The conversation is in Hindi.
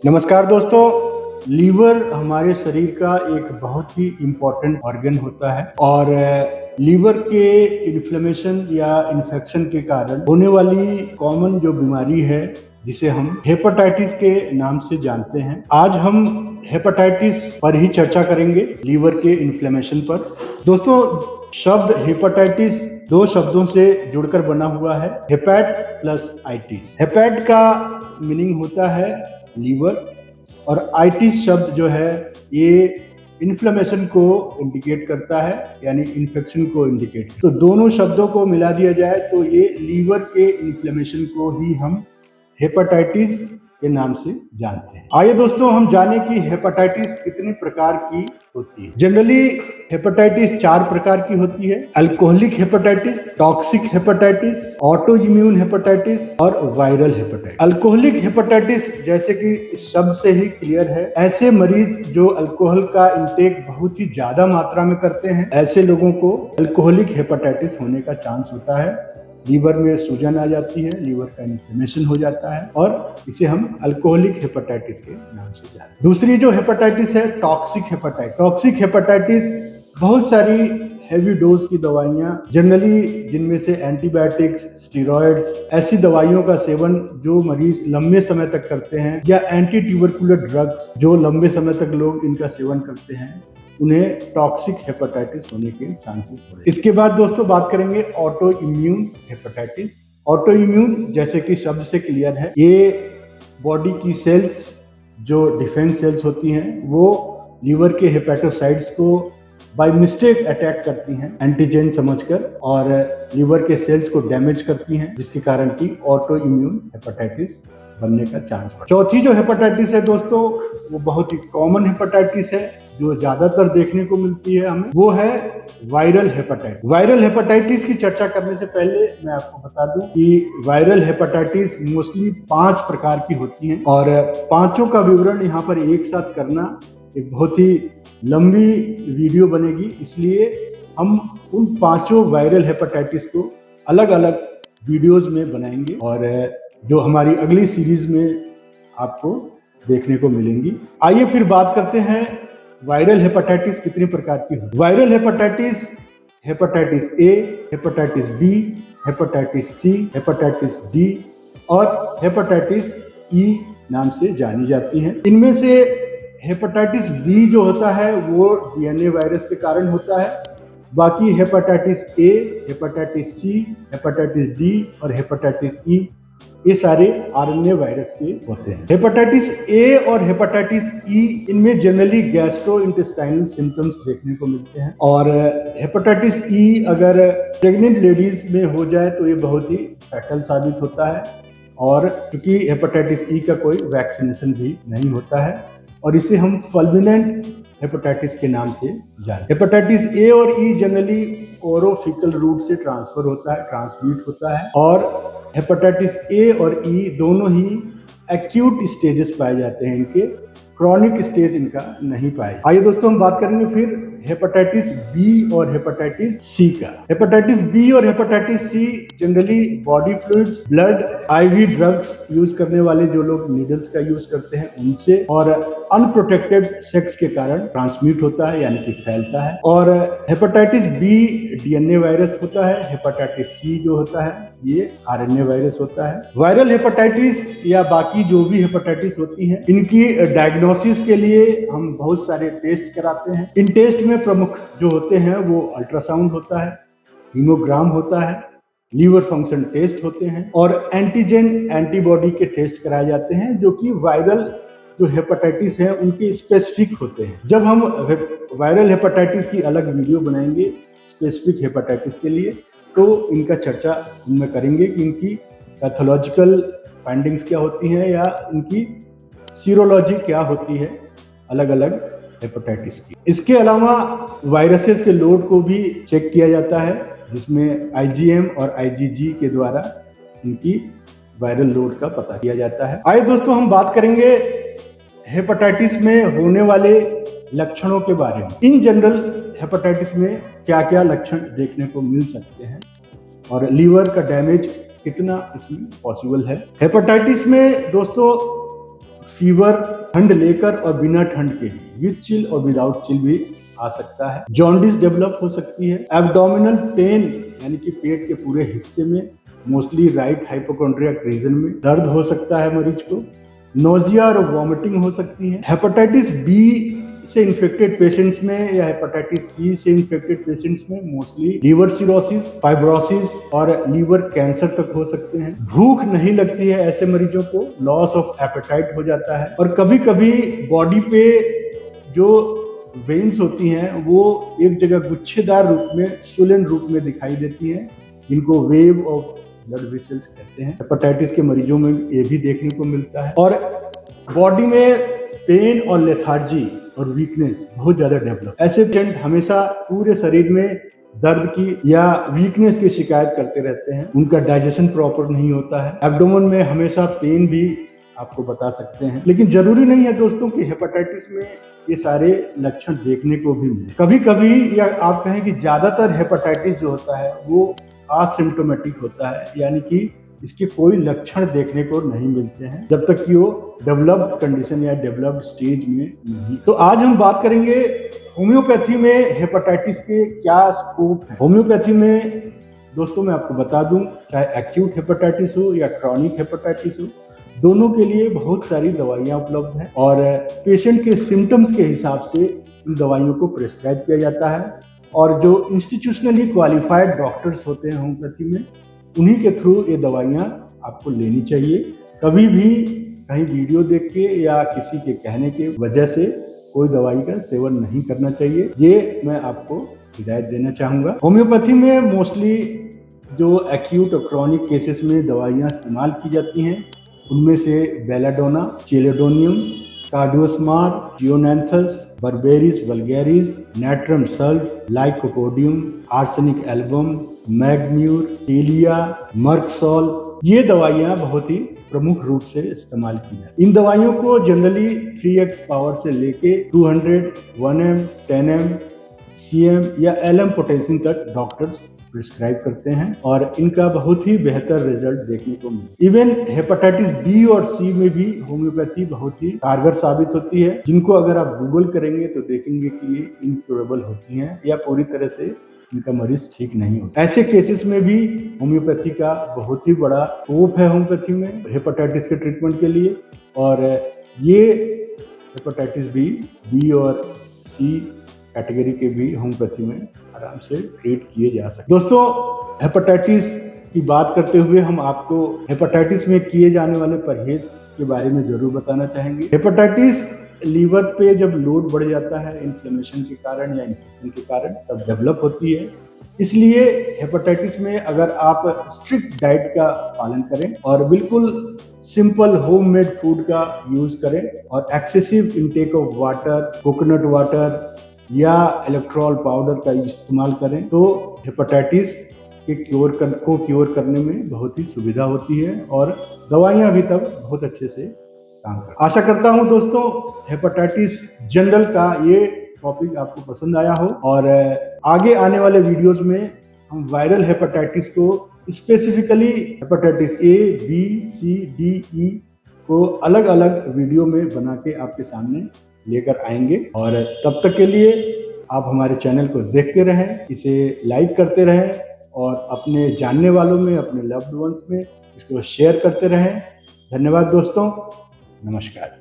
नमस्कार दोस्तों। लीवर हमारे शरीर का एक बहुत ही इम्पोर्टेंट ऑर्गन होता है और लीवर के इन्फ्लेमेशन या इन्फेक्शन के कारण होने वाली कॉमन जो बीमारी है जिसे हम हेपेटाइटिस के नाम से जानते हैं। आज हम हेपेटाइटिस पर ही चर्चा करेंगे, लीवर के इन्फ्लेमेशन पर। दोस्तों, शब्द हेपेटाइटिस दो शब्दों से जुड़कर बना हुआ है, हेपैट प्लस आइटिस। हेपैट का मीनिंग होता है लीवर और आइटिस शब्द जो है ये इन्फ्लेमेशन को इंडिकेट करता है, यानी इन्फेक्शन को इंडिकेट। तो दोनों शब्दों को मिला दिया जाए तो ये लीवर के इन्फ्लेमेशन को ही हम हेपेटाइटिस के नाम से जानते हैं। आइए दोस्तों, हम जाने कि हेपेटाइटिस कितने प्रकार की होती है। जनरली हेपेटाइटिस 4 प्रकार की होती है: alcoholic hepatitis, toxic hepatitis, auto immune hepatitis और वायरल हेपेटाइटिस। अल्कोहलिक हेपेटाइटिस जैसे कि इस शब्द से ही क्लियर है, ऐसे मरीज जो अल्कोहल का इंटेक बहुत ही ज्यादा मात्रा में करते हैं, ऐसे लोगों को अल्कोहलिक हेपेटाइटिस होने का चांस होता है। लीवर में सूजन आ जाती है, लीवर का इन्फ्लेमेशन हो जाता है और इसे हम अल्कोहलिक हेपेटाइटिस के नाम से जानते हैं। दूसरी जो हेपेटाइटिस है, टॉक्सिक हेपेटाइटिस। टॉक्सिक हेपेटाइटिस बहुत सारी हेवी डोज की दवाइयां, जनरली जिनमें से एंटीबायोटिक्स, स्टेरॉइड्स, ऐसी दवाइयों का सेवन जो मरीज लंबे समय तक करते हैं, या एंटी ट्यूबरकुलर ड्रग्स जो लंबे समय तक लोग इनका सेवन करते हैं, उन्हें टॉक्सिक हेपेटाइटिस होने के चांसेस हो रहे हैं। इसके बाद दोस्तों बात करेंगे auto immune hepatitis. Auto immune जैसे कि शब्द से क्लियर है, ये बॉडी की सेल्स जो डिफेंस सेल्स होती हैं वो लीवर के हेपेटोसाइट्स को बाय मिस्टेक अटैक करती हैं एंटीजन समझकर, और लीवर के सेल्स को डैमेज करती हैं, जिसके कारण की ऑटो इम्यून हेपेटाइटिस बनने का चांस बढ़ता है। चौथी जो हेपेटाइटिस है दोस्तों, वो बहुत ही कॉमन हेपेटाइटिस है जो ज्यादातर देखने को मिलती है हमें, वो है वायरल हेपेटाइटिस। वायरल हेपेटाइटिस की चर्चा करने से पहले मैं आपको बता दूं कि वायरल हेपेटाइटिस मोस्टली 5 प्रकार की होती हैं और पांचों का विवरण यहाँ पर एक साथ करना एक बहुत ही लंबी वीडियो बनेगी, इसलिए हम उन 5 वायरल हेपेटाइटिस को अलग अलग वीडियोस में बनाएंगे और जो हमारी अगली सीरीज में आपको देखने को मिलेंगी। आइए फिर बात करते हैं वायरल हेपेटाइटिस कितनी प्रकार की होती है। Viral hepatitis, hepatitis A, hepatitis B, hepatitis C, hepatitis D और हेपेटाइटिस ई नाम से जानी जाती हैं। इनमें से हेपेटाइटिस बी जो होता है वो डीएनए वायरस के कारण होता है। बाकी hepatitis A, hepatitis C, hepatitis D और हेपेटाइटिस ई, ये सारे आरएनए वायरस के होते हैं। हेपेटाइटिस ए और हेपेटाइटिस ई, इनमें जनरली गैस्ट्रोइंटेस्टाइनल सिम्टम्स देखने को मिलते हैं और हेपेटाइटिस ई अगर प्रेग्नेंट लेडीज में हो जाए तो ये बहुत ही फैटल साबित होता है, और क्योंकि हेपेटाइटिस ई का कोई वैक्सीनेशन भी नहीं होता है और इसे हम फल्मिनेंट हेपेटाइटिस के नाम से जानते हैं। हेपेटाइटिस ए और ई जनरली ओरोफिकल रूट से ट्रांसफर होता है, ट्रांसमिट होता है, और हेपेटाइटिस ए और ई दोनों ही एक्यूट स्टेजेस पाए जाते हैं, इनके क्रॉनिक स्टेज इनका नहीं पाए। आइए दोस्तों, हम बात करेंगे फिर हेपेटाइटिस बी और हेपेटाइटिस सी का। हेपेटाइटिस बी और hepatitis C generally body fluids, blood, IV drugs use करने वाले जो लोग नीडल्स का यूज करते हैं उनसे, और अनप्रोटेक्टेड सेक्स के कारण ट्रांसमिट होता है, यानी कि फैलता है। और हेपेटाइटिस बी डीएनए वायरस होता है, हेपेटाइटिस सी जो होता है ये आरएनए वायरस होता है। वायरल हेपेटाइटिस या बाकी जो भी हेपेटाइटिस होती है, इनकी डायग्नोसिस के लिए हम बहुत सारे टेस्ट कराते हैं। इन टेस्ट में प्रमुख जो होते हैं वो अल्ट्रासाउंड होता है, हीमोग्राम होता है, लीवर फंक्शन टेस्ट होते हैं और एंटीजन एंटीबॉडी के टेस्ट कराए जाते हैं, जो कि वायरल जो हेपेटाइटिस है उनके स्पेसिफिक होते हैं। जब हम वायरल हेपेटाइटिस की अलग वीडियो बनाएंगे स्पेसिफिक हेपेटाइटिस के लिए, तो इनका चर्चा उनमें करेंगे कि इनकी पैथोलॉजिकल फाइंडिंग्स क्या होती हैं या इनकी सीरोलॉजी क्या होती है अलग अलग हेपेटाइटिस की। इसके अलावा वायरसेस के लोड को भी चेक किया जाता है, जिसमें आईजीएम और आईजीजी के द्वारा इनकी वायरल लोड का पता किया जाता है। आइए दोस्तों, हम बात करेंगे हेपेटाइटिस में होने वाले लक्षणों के बारे में। इन जनरल हेपेटाइटिस में क्या क्या लक्षण देखने को मिल सकते हैं और लीवर का डैमेज कितना इसमें पॉसिबल है। हेपेटाइटिस में दोस्तों फीवर ठंड लेकर और बिना ठंड के, विद चिल और विदाउट चिल भी आ सकता है। जॉन्डिस डेवलप हो सकती है। एब्डोमिनल पेन यानी कि पेट के पूरे हिस्से में, मोस्टली राइट हाइपोकॉन्ड्रियाक रीजन में दर्द हो सकता है मरीज को। नोजिया और वॉमिटिंग हो सकती है। हेपेटाइटिस बी से इन्फेक्टेड पेशेंट्स में या हेपेटाइटिस सी से इन्फेक्टेड पेशेंट्स में मोस्टली लीवर सिरोसिस, फाइब्रोसिस और लीवर कैंसर तक हो सकते हैं। भूख नहीं लगती है ऐसे मरीजों को, लॉस ऑफ एपेटाइट हो जाता है। और कभी कभी बॉडी पे जो वेन्स होती हैं वो एक जगह गुच्छेदार रूप में, स्वोलन रूप में दिखाई देती हैं, जिनको वेव ऑफ ब्लड वेसल्स कहते हैं। हेपेटाइटिस के मरीजों में ये भी देखने को मिलता है। और बॉडी में पेन और लेथार्जी और वीकनेस बहुत ज्यादा डेवलप, ऐसे पेशेंट हमेशा पूरे शरीर में दर्द की या वीकनेस की शिकायत करते रहते हैं। उनका डाइजेशन प्रॉपर नहीं होता है। एब्डोमेन में हमेशा पेन भी आपको बता सकते हैं। लेकिन जरूरी नहीं है दोस्तों कि हेपेटाइटिस में ये सारे लक्षण देखने को भी मिले। कभी कभी या आप कहें कि ज्यादातर हेपेटाइटिस जो होता है वो असिम्प्टोमेटिक होता है, यानी कि इसके कोई लक्षण देखने को नहीं मिलते हैं जब तक कि वो डेवलप्ड कंडीशन या डेवलप्ड स्टेज में नहीं। तो आज हम बात करेंगे होम्योपैथी में हेपेटाइटिस के क्या स्कोप है। होम्योपैथी में दोस्तों मैं आपको बता दूं, चाहे एक्यूट हेपेटाइटिस हो या क्रॉनिक हेपेटाइटिस हो, दोनों के लिए बहुत सारी दवाइयां उपलब्ध हैं और पेशेंट के सिम्टम्स के हिसाब से इन दवाइयों को प्रिस्क्राइब किया जाता है। और जो इंस्टीट्यूशनली क्वालिफाइड डॉक्टर्स होते हैं होम्योपैथी में, उन्हीं के थ्रू ये दवाइयाँ आपको लेनी चाहिए। कभी भी कहीं वीडियो देख के या किसी के कहने के वजह से कोई दवाई का सेवन नहीं करना चाहिए, ये मैं आपको हिदायत देना चाहूँगा। होम्योपैथी में मोस्टली जो एक्यूट और क्रॉनिक केसेस में दवाइयाँ इस्तेमाल की जाती हैं, उनमें से बेलाडोना, चेलेडोनियम, कार्डियोस्मार, chionanthus, berberis vulgaris, natrum sulph, lycopodium, arsenic album, mag mur, ptelea, merc sol, ये दवाइयाँ बहुत ही प्रमुख रूप से इस्तेमाल की जाती हैं। इन दवाइयों को जनरली 3x पावर से लेके 200, 1m, 10m, cm या lm पोटेंशियम तक डॉक्टर्स प्रिस्क्राइब करते हैं और इनका बहुत ही बेहतर रिजल्ट देखने को मिलता है। इवन हेपेटाइटिस बी और सी में भी होम्योपैथी बहुत ही कारगर साबित होती है, जिनको अगर आप गूगल करेंगे तो देखेंगे कि ये इनक्योरेबल होती हैं या पूरी तरह से इनका मरीज ठीक नहीं होता। ऐसे केसेस में भी होम्योपैथी का बहुत ही बड़ा स्कोप है होम्योपैथी में हेपेटाइटिस के ट्रीटमेंट के लिए। और ये हेपेटाइटिस बी और सी कैटेगरी के भी होम्योपैथी में आराम से ट्रीट किए जा सकते। दोस्तों, हेपेटाइटिस की बात करते हुए हम आपको हेपेटाइटिस में किए जाने वाले परहेज के बारे में जरूर बताना चाहेंगे। हेपेटाइटिस लीवर पे जब लोड बढ़ जाता है इन्फ्लेमेशन के कारण या इन्फेक्शन के कारण, तब डेवलप होती है। इसलिए हेपेटाइटिस में अगर आप स्ट्रिक्ट डाइट का पालन करें और बिल्कुल सिंपल होममेड फूड का यूज करें और excessive intake of water, coconut water या इलेक्ट्रॉल पाउडर का इस्तेमाल करें, तो हेपेटाइटिस के क्योर करने में बहुत ही सुविधा होती है और दवाइयाँ भी तब बहुत अच्छे से काम करती हैं। आशा करता हूँ दोस्तों हेपेटाइटिस जनरल का ये टॉपिक आपको पसंद आया हो और आगे आने वाले वीडियोस में हम वायरल हेपेटाइटिस को specifically hepatitis A, B, C, D, E को अलग अलग वीडियो में बना के आपके सामने लेकर आएंगे। और तब तक के लिए आप हमारे चैनल को देखते रहें, इसे लाइक करते रहें और अपने जानने वालों में, अपने लव्ड वंस में इसको शेयर करते रहें। धन्यवाद दोस्तों, नमस्कार।